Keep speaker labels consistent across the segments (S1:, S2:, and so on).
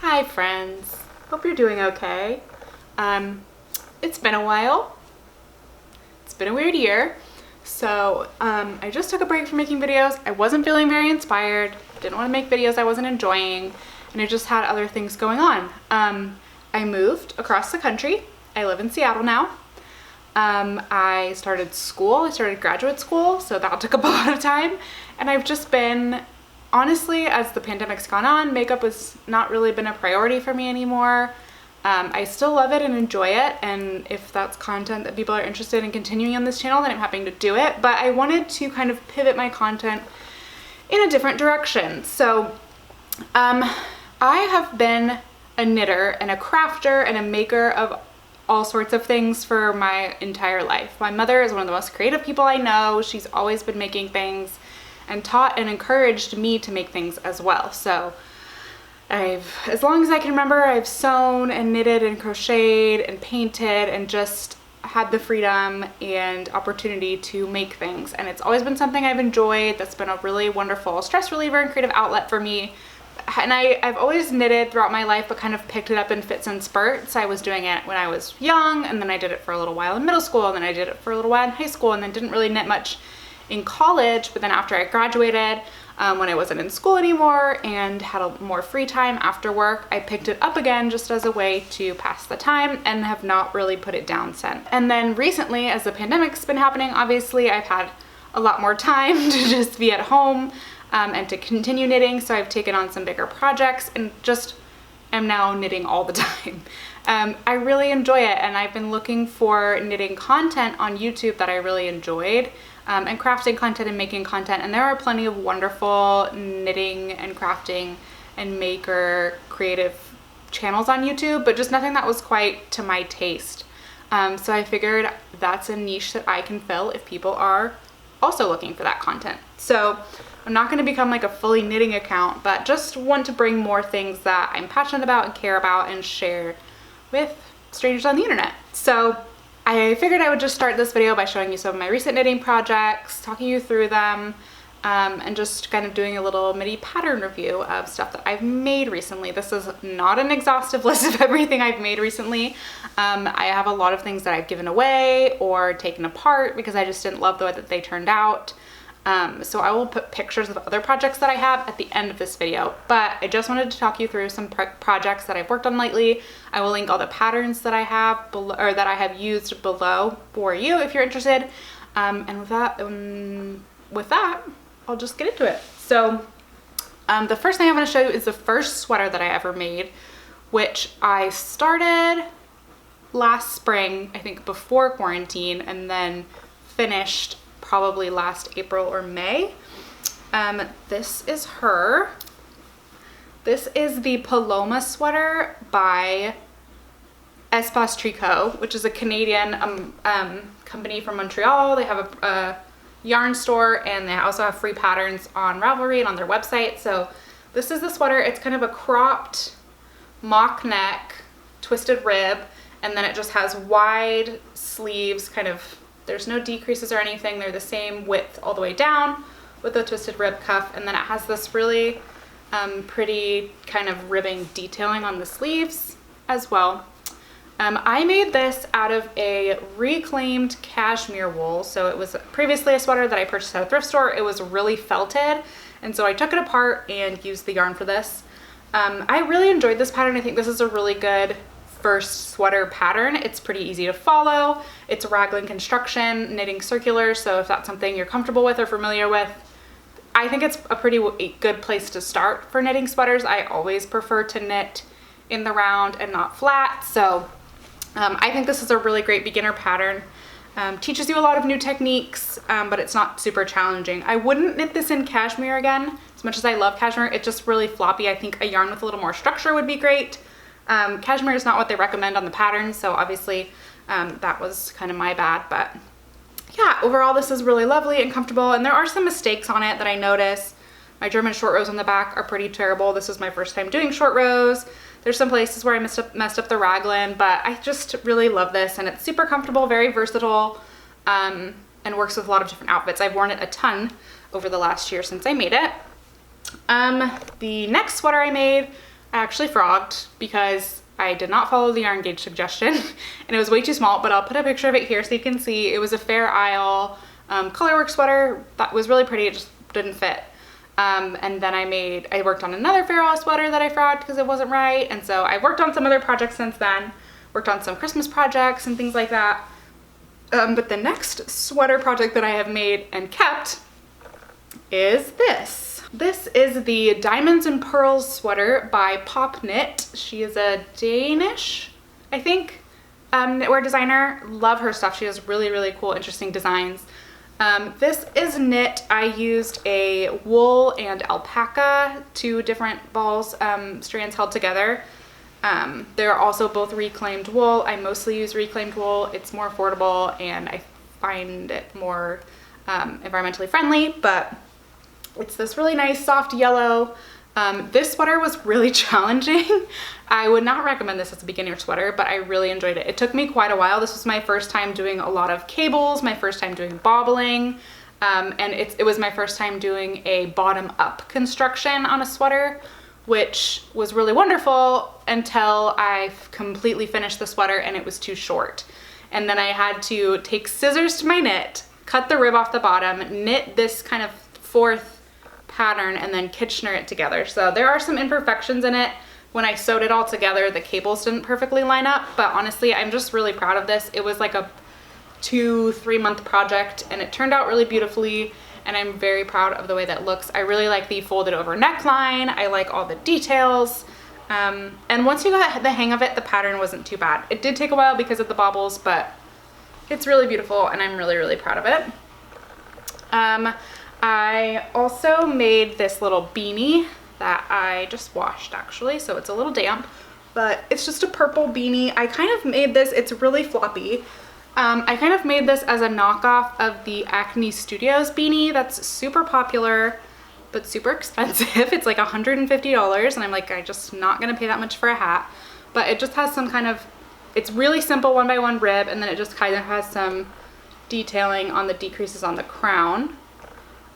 S1: Hi friends, hope you're doing okay. It's been a while. It's been a weird year. So I just took a break from making videos. I wasn't feeling very inspired, didn't want to make videos I wasn't enjoying, and I just had other things going on. I moved across the country. I live in Seattle now. I started school, I started graduate school, so that took up a lot of time, and I've just been, honestly, as the pandemic's gone on, makeup has not really been a priority for me anymore. I still love it and enjoy it, and if that's content that people are interested in continuing on this channel, then I'm happy to do it, but I wanted to kind of pivot my content in a different direction. So I have been a knitter and a crafter and a maker of all sorts of things for my entire life. My mother is one of the most creative people I know. She's always been making things and taught and encouraged me to make things as well. So as long as I can remember, I've sewn and knitted and crocheted and painted and just had the freedom and opportunity to make things. And it's always been something I've enjoyed. That's been a really wonderful stress reliever and creative outlet for me. And I've always knitted throughout my life, but kind of picked it up in fits and spurts. I was doing it when I was young, and then I did it for a little while in middle school, and then I did it for a little while in high school, and then didn't really knit much in college. But then after I graduated, when I wasn't in school anymore and had more free time after work, I picked it up again just as a way to pass the time and have not really put it down since. And then recently, as the pandemic's been happening, obviously I've had a lot more time to just be at home and to continue knitting, so I've taken on some bigger projects and just am now knitting all the time. I really enjoy it, and I've been looking for knitting content on YouTube that I really enjoyed, and crafting content and making content, and there are plenty of wonderful knitting and crafting and maker creative channels on YouTube, but just nothing that was quite to my taste. So I figured that's a niche that I can fill if people are also looking for that content. So I'm not going to become like a fully knitting account, but just want to bring more things that I'm passionate about and care about and share with strangers on the internet. So I figured I would just start this video by showing you some of my recent knitting projects, talking you through them, and just kind of doing a little mini pattern review of stuff that I've made recently. This is not an exhaustive list of everything I've made recently. I have a lot of things that I've given away or taken apart because I just didn't love the way that they turned out. So I will put pictures of other projects that I have at the end of this video, but I just wanted to talk you through some projects that I've worked on lately. I will link all the patterns that I have below, or that I have used below for you if you're interested. And with that, I'll just get into it. So the first thing I'm going to show you is the first sweater that I ever made, which I started last spring, I think before quarantine, and then finished probably last April or May. This is her. This is the Paloma sweater by Espace Tricot, which is a Canadian company from Montreal. They have a yarn store, and they also have free patterns on Ravelry and on their website. So this is the sweater. It's kind of a cropped mock neck, twisted rib, and then it just has wide sleeves, kind of. There's no decreases or anything. They're the same width all the way down with a twisted rib cuff, and then it has this really pretty kind of ribbing detailing on the sleeves as well. I made this out of a reclaimed cashmere wool. So it was previously a sweater that I purchased at a thrift store. It was really felted, and so I took it apart and used the yarn for this. I really enjoyed this pattern. I think this is a really good first sweater pattern. It's pretty easy to follow. It's raglan construction, knitting circular, so if that's something you're comfortable with or familiar with, I think it's a pretty good place to start for knitting sweaters. I always prefer to knit in the round and not flat, so I think this is a really great beginner pattern. Teaches you a lot of new techniques, but it's not super challenging. I wouldn't knit this in cashmere again. As much as I love cashmere, it's just really floppy. I think a yarn with a little more structure would be great. Cashmere is not what they recommend on the pattern, so obviously that was kind of my bad, but yeah, overall this is really lovely and comfortable, and there are some mistakes on it that I notice. My German short rows on the back are pretty terrible. This is my first time doing short rows. There's some places where I messed up the raglan, but I just really love this, and it's super comfortable, very versatile, and works with a lot of different outfits. I've worn it a ton over the last year since I made it. The next sweater I made I actually frogged because I did not follow the yarn gauge suggestion and it was way too small, but I'll put a picture of it here so you can see. It was a Fair Isle colorwork sweater that was really pretty. It just didn't fit. And then I worked on another Fair Isle sweater that I frogged because it wasn't right. And so I worked on some other projects since then, worked on some Christmas projects and things like that. But the next sweater project that I have made and kept is this. This is the Diamonds and Pearls sweater by Pop Knit. She is a Danish, I think, knitwear designer. Love her stuff. She has really, really cool, interesting designs. This is knit. I used a wool and alpaca, two different balls, strands held together. They're also both reclaimed wool. I mostly use reclaimed wool. It's more affordable and I find it more environmentally friendly, but it's this really nice soft yellow. This sweater was really challenging. I would not recommend this as a beginner sweater, but I really enjoyed it. It took me quite a while. This was my first time doing a lot of cables, my first time doing bobbling, and it was my first time doing a bottom-up construction on a sweater, which was really wonderful until I completely finished the sweater and it was too short. And then I had to take scissors to my knit, cut the rib off the bottom, knit this kind of fourth pattern, and then Kitchener it together. So there are some imperfections in it. When I sewed it all together, the cables didn't perfectly line up, but honestly, I'm just really proud of this. It was like a 2-3 month project and it turned out really beautifully. And I'm very proud of the way that looks. I really like the folded over neckline. I like all the details. And once you got the hang of it, the pattern wasn't too bad. It did take a while because of the bobbles, but it's really beautiful and I'm really, really proud of it. I also made this little beanie that I just washed actually, so it's a little damp, but it's just a purple beanie. I kind of made this, it's really floppy. I kind of made this as a knockoff of the Acne Studios beanie that's super popular, but super expensive. It's like $150 and I'm like, I'm just not gonna pay that much for a hat. But it just has some kind of, it's really simple 1x1 rib, and then it just kind of has some detailing on the decreases on the crown.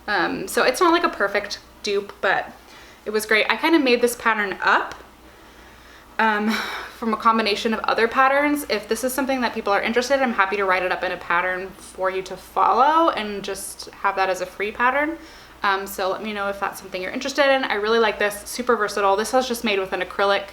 S1: So it's not like a perfect dupe, but it was great. I kind of made this pattern up from a combination of other patterns. If this is something that people are interested in, I'm happy to write it up in a pattern for you to follow and just have that as a free pattern. So let me know if that's something you're interested in. I really like this, super versatile. This was just made with an acrylic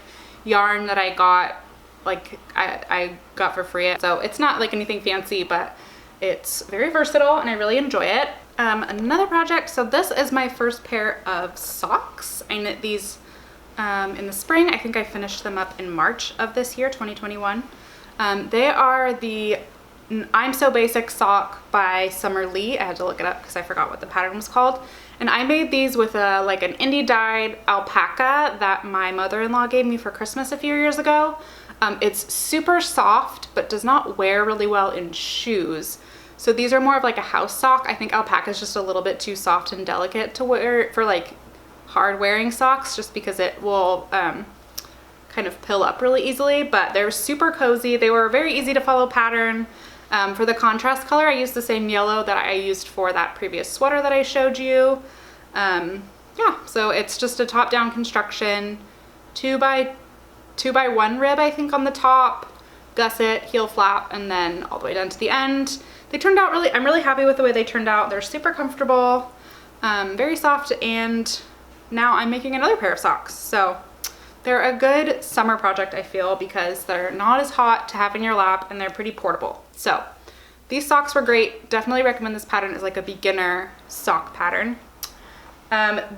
S1: yarn that I got, like I got for free. So it's not like anything fancy, but it's very versatile and I really enjoy it. Another project, so this is my first pair of socks. I knit these in the spring. I think I finished them up in March of this year, 2021. They are the I'm So Basic sock by Summer Lee. I had to look it up because I forgot what the pattern was called. And I made these with like an indie dyed alpaca that my mother-in-law gave me for Christmas a few years ago. It's super soft, but does not wear really well in shoes. So these are more of like a house sock. I think alpaca is just a little bit too soft and delicate to wear for like hard wearing socks, just because it will kind of pill up really easily, but they're super cozy. They were a very easy to follow pattern. For the contrast color, I used the same yellow that I used for that previous sweater that I showed you. Yeah, so it's just a top-down construction, 2x1 rib, I think, on the top, gusset, heel flap, and then all the way down to the end. They turned out really, I'm really happy with the way they turned out. They're super comfortable, very soft, and now I'm making another pair of socks. So they're a good summer project, I feel, because they're not as hot to have in your lap and they're pretty portable. So these socks were great. Definitely recommend this pattern as like a beginner sock pattern.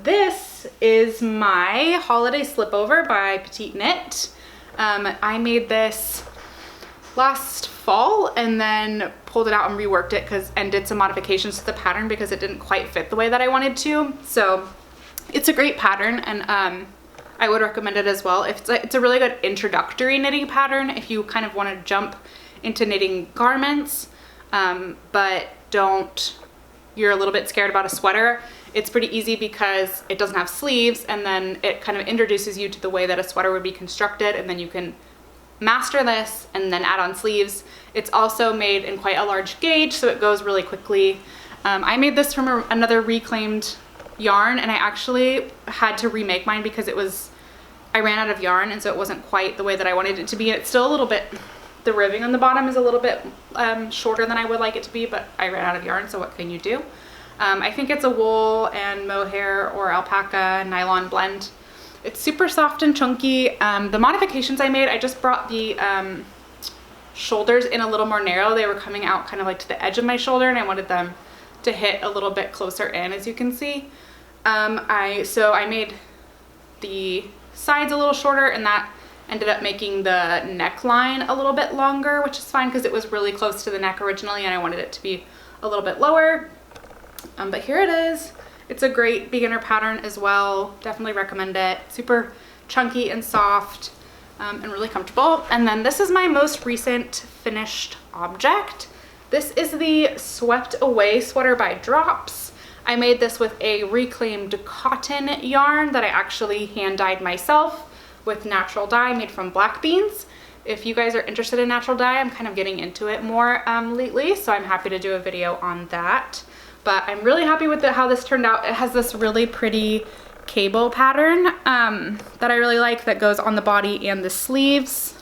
S1: This is my holiday slipover by Petite Knit. I made this last fall and then pulled it out and reworked it and did some modifications to the pattern because it didn't quite fit the way that I wanted to. So it's a great pattern, and I would recommend it as well. It's a really good introductory knitting pattern if you kind of want to jump into knitting garments, but you're a little bit scared about a sweater. It's pretty easy because it doesn't have sleeves, and then it kind of introduces you to the way that a sweater would be constructed, and then you can master this and then add on sleeves. It's also made in quite a large gauge, so it goes really quickly. I made this from another reclaimed yarn, and I actually had to remake mine because I ran out of yarn, and so it wasn't quite the way that I wanted it to be. It's still a little bit, the ribbing on the bottom is a little bit shorter than I would like it to be, but I ran out of yarn, so what can you do? I think it's a wool and mohair or alpaca nylon blend. It's super soft and chunky. The modifications I made, I just brought the shoulders in a little more narrow. They were coming out kind of like to the edge of my shoulder, and I wanted them to hit a little bit closer in, as you can see. So I made the sides a little shorter, and that ended up making the neckline a little bit longer, which is fine because it was really close to the neck originally and I wanted it to be a little bit lower. But here it is. It's a great beginner pattern as well. Definitely recommend it. Super chunky and soft and really comfortable. And then this is my most recent finished object. This is the Swept Away sweater by Drops. I made this with a reclaimed cotton yarn that I actually hand dyed myself with natural dye made from black beans. If you guys are interested in natural dye, I'm kind of getting into it more lately, so I'm happy to do a video on that. But I'm really happy with how this turned out. It has this really pretty cable pattern that I really like that goes on the body and the sleeves.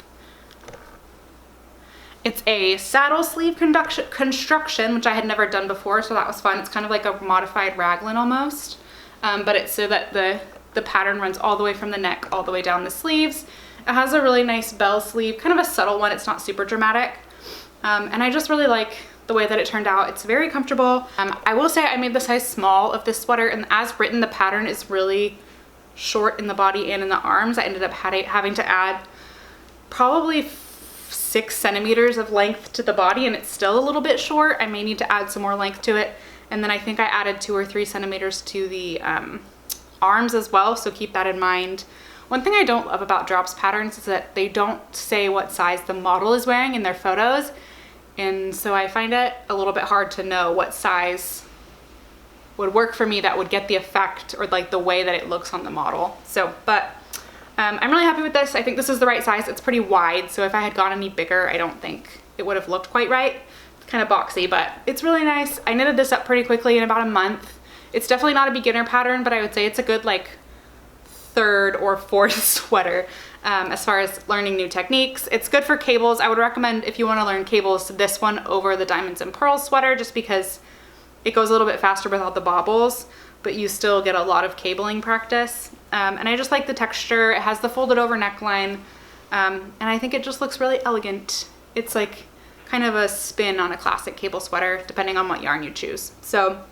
S1: It's a saddle sleeve construction, which I had never done before, so that was fun. It's kind of like a modified raglan almost, but it's so that the pattern runs all the way from the neck all the way down the sleeves. It has a really nice bell sleeve, kind of a subtle one. It's not super dramatic, and I just really like the way that it turned out. It's very comfortable. I will say I made the size small of this sweater, and as written, the pattern is really short in the body and in the arms. I ended up having to add probably 6 centimeters of length to the body, and it's still a little bit short. I may need to add some more length to it. And then I think I added 2 or 3 centimeters to the arms as well, so keep that in mind. One thing I don't love about Drops patterns is that they don't say what size the model is wearing in their photos, and so I find it a little bit hard to know what size would work for me that would get the effect or like the way that it looks on the model. So, but I'm really happy with this. I think this is the right size. It's pretty wide, so if I had gone any bigger, I don't think it would have looked quite right. It's kind of boxy, but it's really nice. I knitted this up pretty quickly in about a month. It's definitely not a beginner pattern, but I would say it's a good like 3rd or 4th sweater as far as learning new techniques. It's good for cables. I would recommend, if you want to learn cables, this one over the Diamonds and Pearls sweater, just because it goes a little bit faster without the bobbles, but you still get a lot of cabling practice. And I just like the texture. It has the folded over neckline, and I think it just looks really elegant. It's like kind of a spin on a classic cable sweater, depending on what yarn you choose. So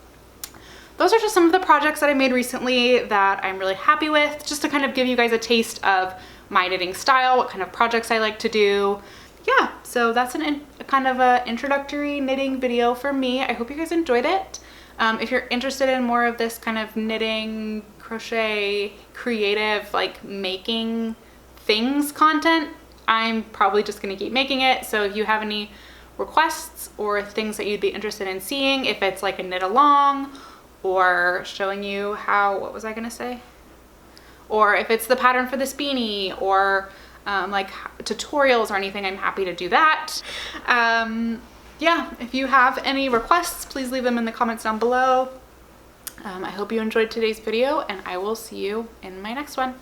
S1: those are just some of the projects that I made recently that I'm really happy with, just to kind of give you guys a taste of my knitting style, what kind of projects I like to do. Yeah, so that's a kind of a introductory knitting video for me. I hope you guys enjoyed it. If you're interested in more of this kind of knitting, crochet, creative, like making things content, I'm probably just gonna keep making it. So if you have any requests or things that you'd be interested in seeing, if it's like a knit along or showing you how, what was I gonna say? Or if it's the pattern for this beanie or like tutorials or anything, I'm happy to do that. Yeah, if you have any requests, please leave them in the comments down below. I hope you enjoyed today's video, and I will see you in my next one.